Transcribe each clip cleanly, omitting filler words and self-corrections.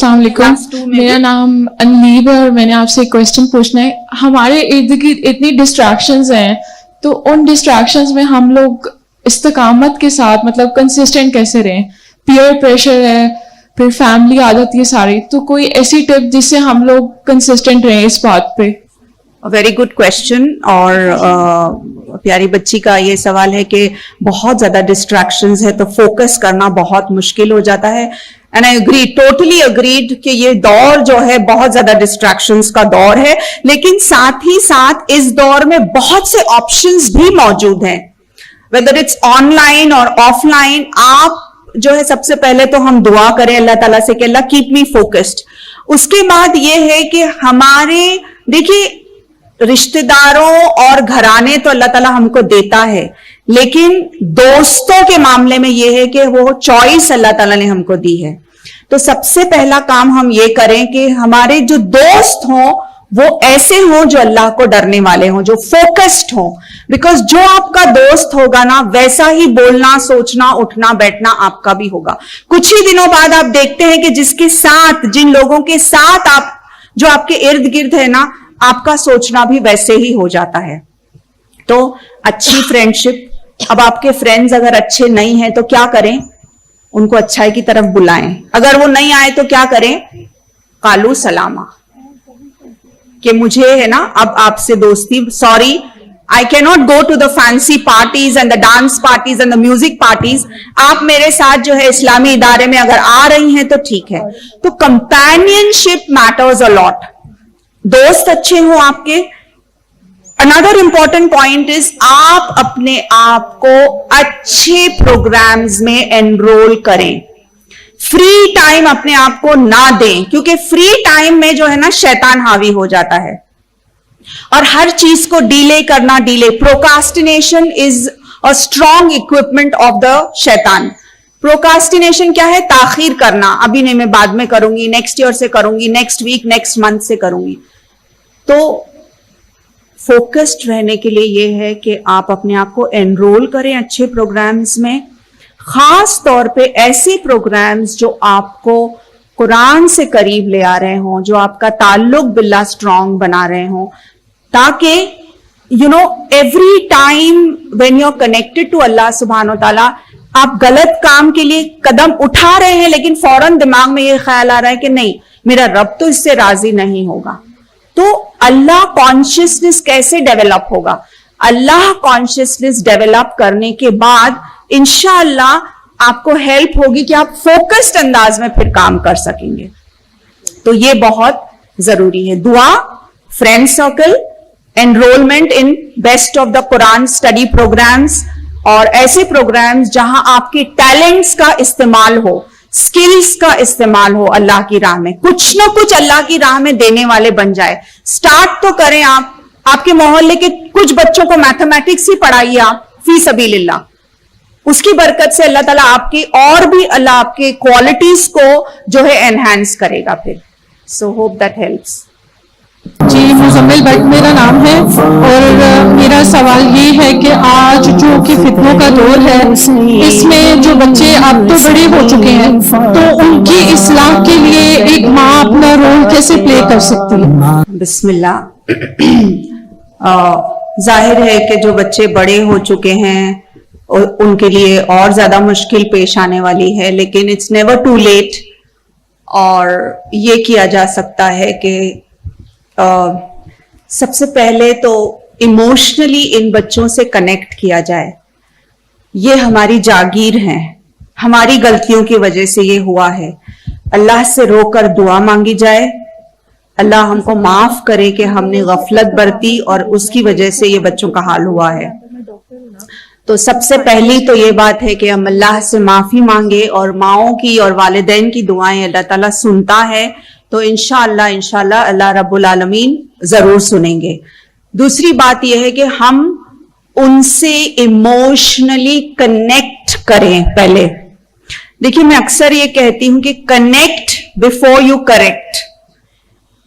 अस्सलाम वालेकुम, मेरा नाम अनलीब है और मैंने आपसे एक क्वेश्चन पूछना है. हमारे इर्द गिर्द इतनी डिस्ट्रैक्शंस हैं, तो उन डिस्ट्रैक्शंस में हम लोग इस्तिकामत के साथ मतलब कंसिस्टेंट कैसे रहें? पीयर प्रेशर है, फिर फैमिली आदत, ये सारी, तो कोई ऐसी टिप जिससे हम लोग कंसिस्टेंट रहें इस बात पे? Very good question. और प्यारी बच्ची का ये सवाल है कि बहुत ज्यादा डिस्ट्रैक्शंस है तो फोकस करना बहुत मुश्किल हो जाता है. And I agree, totally agreed कि ये दौर जो है बहुत ज्यादा डिस्ट्रैक्शंस का दौर है, लेकिन साथ ही साथ इस दौर में बहुत से ऑप्शंस भी मौजूद हैं, वेदर इट्स ऑनलाइन और ऑफलाइन. आप जो है सबसे पहले तो हम दुआ करें अल्लाह ताला से कि अल्लाह कीप मी फोकस्ड. उसके बाद ये है कि हमारे, देखिए, रिश्तेदारों और घराने तो अल्लाह ताला हमको देता है, लेकिन दोस्तों के मामले में यह है कि वो चॉइस अल्लाह ताला ने हमको दी है. तो सबसे पहला काम हम ये करें कि हमारे जो दोस्त हों वो ऐसे हों जो अल्लाह को डरने वाले हों, जो फोकस्ड हों. बिकॉज जो आपका दोस्त होगा ना, वैसा ही बोलना, सोचना, उठना, बैठना आपका भी होगा. कुछ ही दिनों बाद आप देखते हैं कि जिसके साथ, जिन लोगों के साथ आप, जो आपके इर्द गिर्द है ना, आपका सोचना भी वैसे ही हो जाता है. तो अच्छी फ्रेंडशिप. अब आपके फ्रेंड्स अगर अच्छे नहीं हैं तो क्या करें? उनको अच्छाई की तरफ बुलाएं. अगर वो नहीं आए तो क्या करें? कालू सलामा, कि मुझे है ना अब आपसे दोस्ती, sorry I can not go to the fancy parties and the dance parties and the music parties. आप मेरे साथ जो है इस्लामी इदारे में अगर आ रही हैं तो ठीक है. तो कंपेनियनशिप मैटर्स अ लॉट. दोस्त अच्छे हो आपके. अनदर इंपॉर्टेंट पॉइंट इज आप अपने आप को अच्छे प्रोग्राम्स में एनरोल करें. फ्री टाइम अपने आप को ना दें, क्योंकि फ्री टाइम में जो है ना शैतान हावी हो जाता है और हर चीज को डिले करना. Procrastination is a strong equipment of the शैतान. प्रोकास्टिनेशन क्या है? ताखीर करना. अभी नहीं, मैं बाद में करूंगी, नेक्स्ट ईयर से करूंगी, नेक्स्ट वीक, नेक्स्ट मंथ से करूंगी. तो फोकस्ड रहने के लिए यह है कि आप अपने आप को एनरोल करें अच्छे प्रोग्राम्स में, खास तौर पे ऐसे प्रोग्राम्स जो आपको कुरान से करीब ले आ रहे हों, जो आपका ताल्लुक बिल्लाह स्ट्रांग बना रहे हों, ताकि you know every time when you are connected to अल्लाह सुब्हानो ताला, आप गलत काम के लिए कदम उठा रहे हैं लेकिन फौरन दिमाग में ये ख्याल आ रहा है कि नहीं, मेरा रब तो इससे राजी नहीं होगा. तो अल्लाह कॉन्शियसनेस कैसे डेवलप होगा? अल्लाह कॉन्शियसनेस डेवलप करने के बाद इंशाअल्लाह आपको हेल्प होगी कि आप फोकस्ड अंदाज में फिर काम कर सकेंगे. तो ये बहुत जरूरी है. दुआ, friend circle, enrolment in best of the Quran study programmes, और ऐसे प्रोग्राम्स जहां आपके टैलेंट्स का इस्तेमाल हो, स्किल्स का इस्तेमाल हो अल्लाह की राह में. कुछ ना कुछ अल्लाह की राह में देने वाले बन जाए. स्टार्ट तो करें आप. आपके मोहल्ले के कुछ बच्चों को मैथमेटिक्स ही पढ़ाइए आप, फी सबीलिल्लाह. उसकी बरकत से अल्लाह ताला आपकी और भी, अल्लाह आपके क्वालिटीज को जो है एनहांस करेगा फिर. So hope that helps. जी, मुजम्मिल भट्ट मेरा नाम है और मेरा सवाल ये है कि आज जो कि फितनों का दौर है, इसमें जो बच्चे अब तो बड़े हो चुके हैं, तो उनकी इस्लाह के लिए एक माँ अपना रोल कैसे प्ले कर सकती है? बिस्मिल्लाह. जाहिर है कि जो बच्चे बड़े हो चुके हैं उनके लिए और ज्यादा मुश्किल पेश आने वाली है, लेकिन इट्स नेवर टू लेट. और ये किया जा सकता है कि सबसे पहले तो इमोशनली इन बच्चों से कनेक्ट किया जाए. ये हमारी जागीर हैं, हमारी गलतियों की वजह से ये हुआ है. अल्लाह से रोकर दुआ मांगी जाए, अल्लाह हमको माफ करे कि हमने गफलत बरती और उसकी वजह से ये बच्चों का हाल हुआ है. तो सबसे पहली तो ये बात है कि हम अल्लाह से माफी मांगे, और माओं की और वालिदैन की दुआएं अल्लाह ताला सुनता है. तो इंशाअल्लाह अल्लाह रब्बुल आलमीन जरूर सुनेंगे. दूसरी बात यह है कि हम उनसे इमोशनली कनेक्ट करें. पहले देखिए, मैं अक्सर ये कहती हूं कि कनेक्ट बिफोर यू करेक्ट.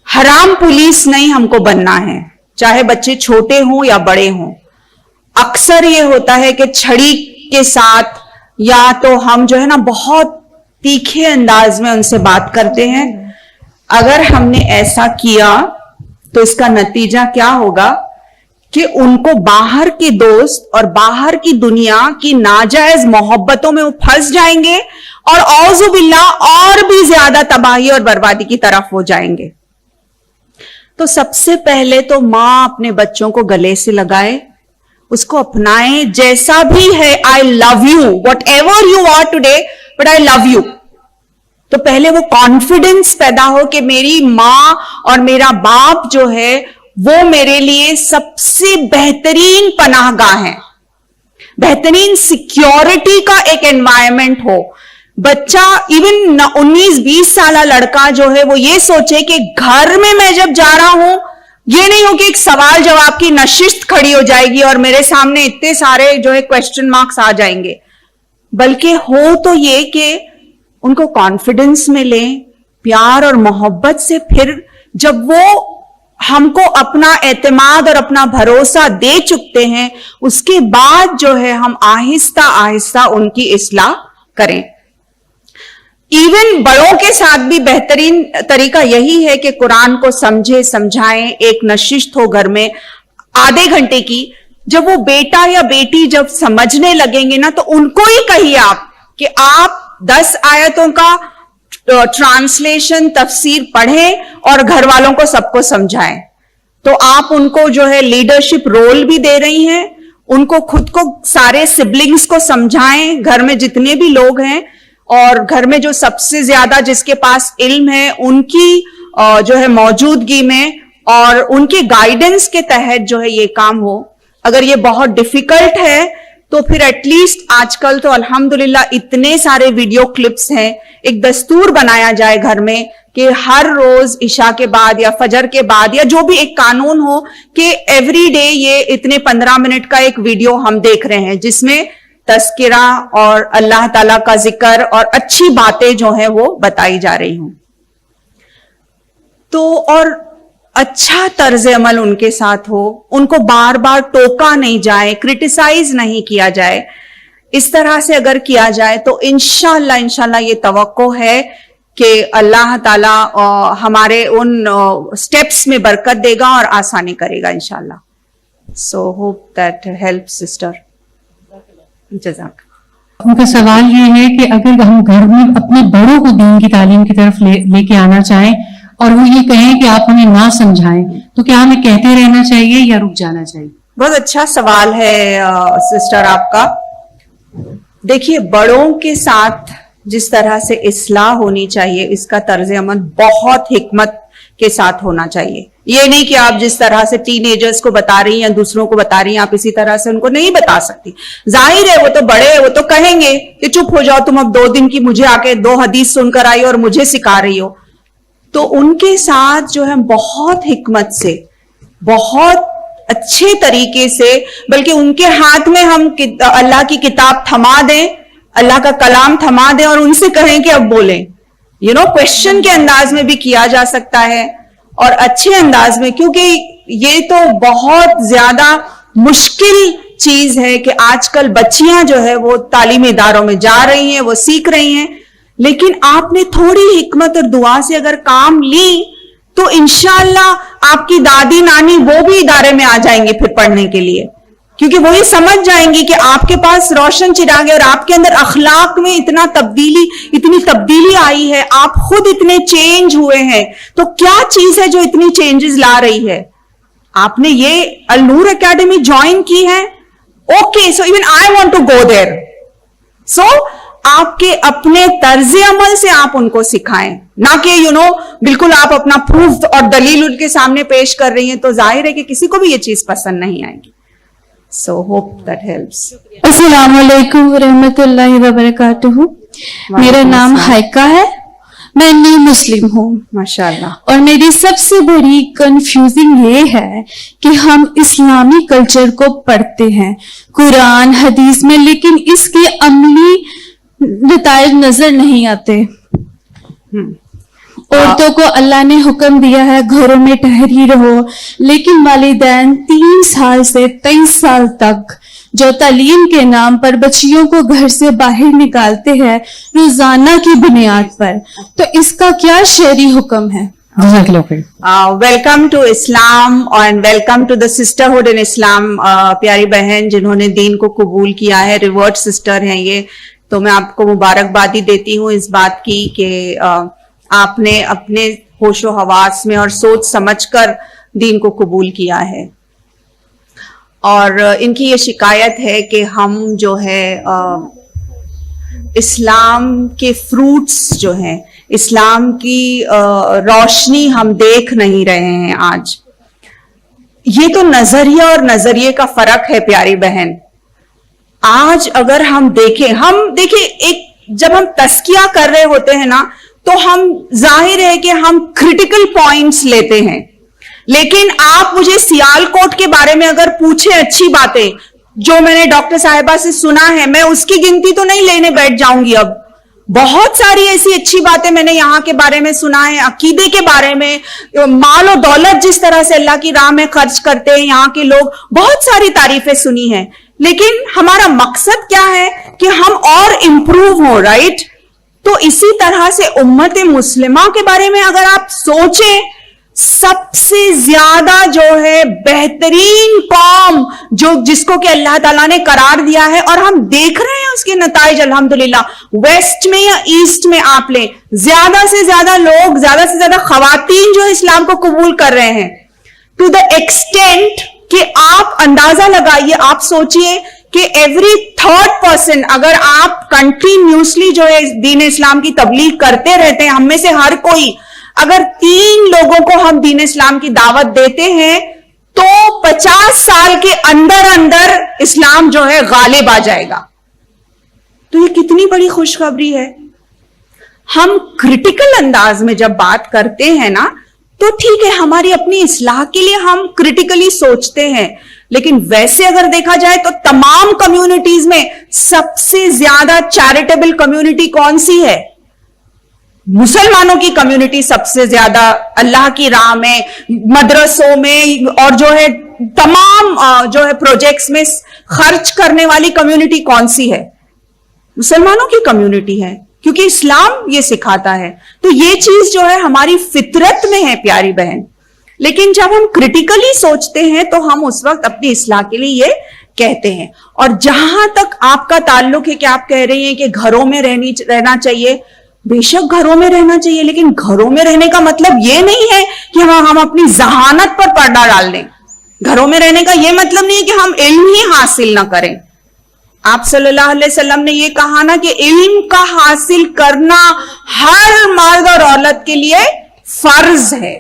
हराम पुलिस नहीं हमको बनना है, चाहे बच्चे छोटे हों या बड़े हों. अक्सर ये होता है कि छड़ी के साथ या तो हम जो है ना बहुत तीखे अंदाज में उनसे बात करते हैं, अगर हमने ऐसा किया तो इसका नतीजा क्या होगा कि उनको बाहर के दोस्त और बाहर की दुनिया की नाजायज मोहब्बतों में वो फंस जाएंगे और औज़ु बिल्लाह और भी ज्यादा तबाही और बर्बादी की तरफ हो जाएंगे। तो सबसे पहले तो मां अपने बच्चों को गले से लगाए, उसको अपनाए, जैसा भी है, I love you, whatever you are today, but I love you. तो पहले वो कॉन्फिडेंस पैदा हो कि मेरी मां और मेरा बाप जो है वो मेरे लिए सबसे बेहतरीन पनाहगाह है, बेहतरीन सिक्योरिटी का एक एनवायरनमेंट हो। बच्चा इवन 19-20 साल लड़का जो है वो ये सोचे कि घर में मैं जब जा रहा हूं, ये नहीं हो कि एक सवाल जवाब की नशिस्त खड़ी हो जाएगी और मेरे सामने इतने सारे जो है क्वेश्चन मार्क्स आ जाएंगे, बल्कि हो तो ये कि उनको कॉन्फिडेंस मिले, प्यार और मोहब्बत से। फिर जब वो हमको अपना एतमाद और अपना भरोसा दे चुकते हैं, उसके बाद जो है हम आहिस्ता आहिस्ता उनकी इस्लाह करें। इवन बड़ों के साथ भी बेहतरीन तरीका यही है कि कुरान को समझे, समझाएं, एक नशिस्त हो घर में आधे घंटे की। जब वो बेटा या बेटी जब समझने लगेंगे ना, तो उनको ही कहिए आप कि आप 10 आयतों का ट्रांसलेशन, तफसीर पढ़ें और घर वालों को सबको समझाएं। तो आप उनको जो है लीडरशिप रोल भी दे रही हैं, उनको खुद को, सारे सिबलिंग्स को समझाएं, घर में जितने भी लोग हैं, और घर में जो सबसे ज्यादा जिसके पास इल्म है उनकी जो है मौजूदगी में और उनके गाइडेंस के तहत जो है ये काम हो। अगर ये बहुत डिफिकल्ट है तो फिर एटलीस्ट आजकल तो अल्हम्दुलिल्लाह इतने सारे वीडियो क्लिप्स हैं, एक दस्तूर बनाया जाए घर में कि हर रोज इशा के बाद या फजर के बाद या जो भी एक कानून हो कि एवरी डे ये इतने 15 मिनट का एक वीडियो हम देख रहे हैं जिसमें तस्किरा और अल्लाह ताला का जिक्र और अच्छी बातें जो हैं वो बताई जा रही हूं। तो और अच्छा तर्ज अमल उनके साथ हो, उनको बार बार टोका नहीं जाए, क्रिटिसाइज नहीं किया जाए। इस तरह से अगर किया जाए तो इंशाल्लाह ये तवक्को है कि अल्लाह ताला हमारे उन स्टेप्स में बरकत देगा और आसानी करेगा इंशाल्लाह। So hope that help sister. जज़ाक। उनका सवाल ये है कि अगर हम घर में अपने बड़ों को दीन की तालीम की तरफ लेके आना चाहें और वो ये कहें कि आप उन्हें ना समझाएं, तो क्या हमें कहते रहना चाहिए या रुक जाना चाहिए? बहुत अच्छा सवाल है सिस्टर आपका। देखिए, बड़ों के साथ जिस तरह से इस्लाह होनी चाहिए, इसका तर्ज अमल बहुत हिकमत के साथ होना चाहिए। ये नहीं कि आप जिस तरह से टीनेजर्स को बता रही हैं या दूसरों को बता रही हैं, आप इसी तरह से उनको नहीं बता सकती। जाहिर है वो तो बड़े हैं, वो तो कहेंगे कि चुप हो जाओ, तुम अब 2 दिन की मुझे आके 2 हदीस सुनकर आई और मुझे सिखा रही हो। तो उनके साथ जो है बहुत हिकमत से, बहुत अच्छे तरीके से, बल्कि उनके हाथ में हम अल्लाह की किताब थमा दें, अल्लाह का कलाम थमा दें और उनसे कहें कि अब बोलें। क्वेश्चन के अंदाज में भी किया जा सकता है और अच्छे अंदाज में, क्योंकि ये तो बहुत ज्यादा मुश्किल चीज है कि आजकल बच्चियां जो है वो तालीमी इदारों में जा रही हैं, वो सीख रही हैं, लेकिन आपने थोड़ी हिकमत और दुआ से अगर काम ली तो इंशाअल्लाह आपकी दादी नानी वो भी इदारे में आ जाएंगे फिर पढ़ने के लिए, क्योंकि वो ये समझ जाएंगी कि आपके पास रोशन चिराग है और आपके अंदर अखलाक में इतनी तब्दीली आई है, आप खुद इतने चेंज हुए हैं। तो क्या चीज है जो इतनी चेंजेस ला रही है? आपने ये अल नूर एकेडमी ज्वाइन की है, okay, so even I want to go there. So आपके अपने तर्ज अमल से आप उनको सिखाएं, ना कि बिल्कुल आप अपना प्रूफ और दलील उनके सामने पेश कर रही हैं, तो जाहिर है कि किसी को भी ये चीज पसंद नहीं आएगी। So hope that helps. अस्सलाम वालेकुम रहमतुल्लाहि व बरकातुहू। मेरा नाम हाइका है, मैं न्यू मुस्लिम हूँ माशाल्लाह। और मेरी सबसे बड़ी कंफ्यूजिंग ये है कि हम इस्लामी कल्चर को पढ़ते हैं कुरान हदीस में, लेकिन इसके अमली नताइज नजर नहीं आते। औरतों को अल्लाह ने हुक्म दिया है घरों में ठहरी रहो, लेकिन वालिदैन 3 साल से 23 साल तक जो तालीम के नाम पर बच्चियों को घर से बाहर निकालते हैं रोजाना की बुनियाद पर, तो इसका क्या शरई हुक्म है? जज़ाकल्लाह खैर। Welcome to Islam and welcome to the sisterhood in Islam. प्यारी बहन जिन्होंने दीन को कबूल किया है, रिवर्ट सिस्टर हैं ये, तो मैं आपको मुबारकबादी देती हूँ इस बात की कि आपने अपने होशो हवास में और सोच समझकर दीन को कबूल किया है। और इनकी ये शिकायत है कि हम जो है इस्लाम के फ्रूट्स जो हैं, इस्लाम की रोशनी हम देख नहीं रहे हैं आज। ये तो नजरिया और नजरिए का फर्क है प्यारी बहन। आज अगर हम देखिए एक जब हम तस्किया कर रहे होते हैं ना, तो हम जाहिर है कि हम क्रिटिकल पॉइंट्स लेते हैं, लेकिन आप मुझे सियालकोट के बारे में अगर पूछे अच्छी बातें जो मैंने डॉक्टर साहिबा से सुना है, मैं उसकी गिनती तो नहीं लेने बैठ जाऊंगी। अब बहुत सारी ऐसी अच्छी बातें मैंने यहाँ के बारे में सुना है, अकीदे के बारे में, माल और दौलत जिस तरह से अल्लाह की राह में खर्च करते हैं यहाँ के लोग, बहुत सारी तारीफें सुनी है। लेकिन हमारा मकसद क्या है कि हम और इंप्रूव हो, राइट? तो इसी तरह से उम्मत मुस्लिमा के बारे में अगर आप सोचें, सबसे ज्यादा जो है बेहतरीन कौम जिसको कि अल्लाह ताला ने करार दिया है, और हम देख रहे हैं उसके नताइज अल्हम्दुलिल्लाह। वेस्ट में या ईस्ट में आप लें, ज्यादा से ज्यादा लोग, ज्यादा से ज्यादा खवातीन जो इस्लाम को कबूल कर रहे हैं, टू द एक्सटेंट कि आप अंदाजा लगाइए, आप सोचिए कि एवरी थर्ड पर्सन, अगर आप कंटिन्यूसली जो है दीन इस्लाम की तबलीग करते रहते हैं, हम में से हर कोई अगर 3 लोगों को हम दीन इस्लाम की दावत देते हैं, तो 50 साल के अंदर अंदर इस्लाम जो है गालिब आ जाएगा। तो ये कितनी बड़ी खुशखबरी है। हम क्रिटिकल अंदाज में जब बात करते हैं ना, तो ठीक है, हमारी अपनी इस्लाह के लिए हम क्रिटिकली सोचते हैं, लेकिन वैसे अगर देखा जाए तो तमाम कम्युनिटीज में सबसे ज्यादा चैरिटेबल कम्युनिटी कौन सी है? मुसलमानों की कम्युनिटी सबसे ज्यादा अल्लाह की राह में, मदरसों में और जो है तमाम जो है प्रोजेक्ट्स में खर्च करने वाली कम्युनिटी कौन सी है? मुसलमानों की कम्युनिटी है, क्योंकि इस्लाम ये सिखाता है। तो ये चीज जो है हमारी फितरत में है प्यारी बहन। लेकिन जब हम क्रिटिकली सोचते हैं तो हम उस वक्त अपनी इस्लाह के लिए ये कहते हैं। और जहां तक आपका ताल्लुक है कि आप कह रही हैं कि घरों में रहना चाहिए, बेशक घरों में रहना चाहिए, लेकिन घरों में रहने का मतलब ये नहीं है कि हम अपनी जहानत पर पर्दा डाल दें। घरों में रहने का ये मतलब नहीं है कि हम इल्म ही हासिल ना करें। आप सल्लल्लाहु अलैहि वसल्लम ने ये कहा ना कि इल्म का हासिल करना हर मर्द और औरत के लिए फर्ज है।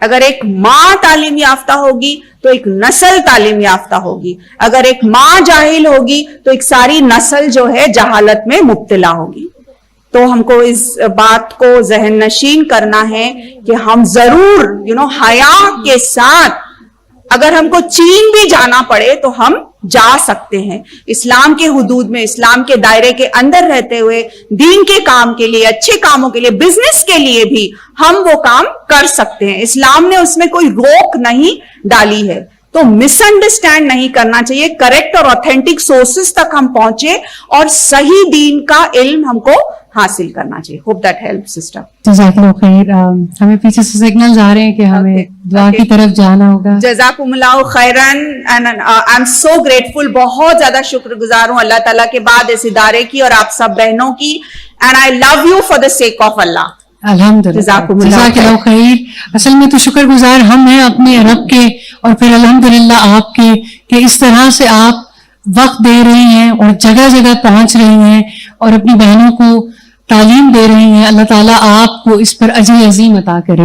अगर एक माँ तालीम याफ्ता होगी तो एक नस्ल तालीम याफ्ता होगी, अगर एक माँ जाहिल होगी तो एक सारी नस्ल जो है जहालत में मुब्तला होगी। तो हमको इस बात को जहन नशीन करना है कि हम जरूर हया के साथ, अगर हमको चीन भी जाना पड़े तो हम जा सकते हैं। इस्लाम के हुदूद में, इस्लाम के दायरे के अंदर रहते हुए दीन के काम के लिए, अच्छे कामों के लिए, बिजनेस के लिए भी हम वो काम कर सकते हैं। इस्लाम ने उसमें कोई रोक नहीं डाली है। तो मिसअंडरस्टैंड नहीं करना चाहिए, करेक्ट और ऑथेंटिक सोर्सेस तक हम पहुंचे और सही दीन का इल्म हमको हासिल करना चाहिए। Hope that help sister. जज़ाकल्लाह खैर। हमें पीछे से सिग्नल्स आ रहे हैं कि हमें दुआ की तरफ जाना होगा। जज़ाकुमुल्लाहु खैरन and I am so grateful, बहुत ज्यादा शुक्रगुजार हूं अल्लाह ताला के बाद इस इदारे की और आप सब बहनों की, and I love you for the sake of Allah. अल्हम्दुलिल्लाह खैर। असल में तो शुक्रगुजार हम हैं अपने रब के, और फिर अल्हम्दुलिल्लाह आपके कि इस तरह से आप वक्त दे रही हैं और जगह जगह पहुंच रही हैं और अपनी बहनों को तालीम दे रही हैं। अल्लाह ताला आपको इस पर अजर अजीम अता करे।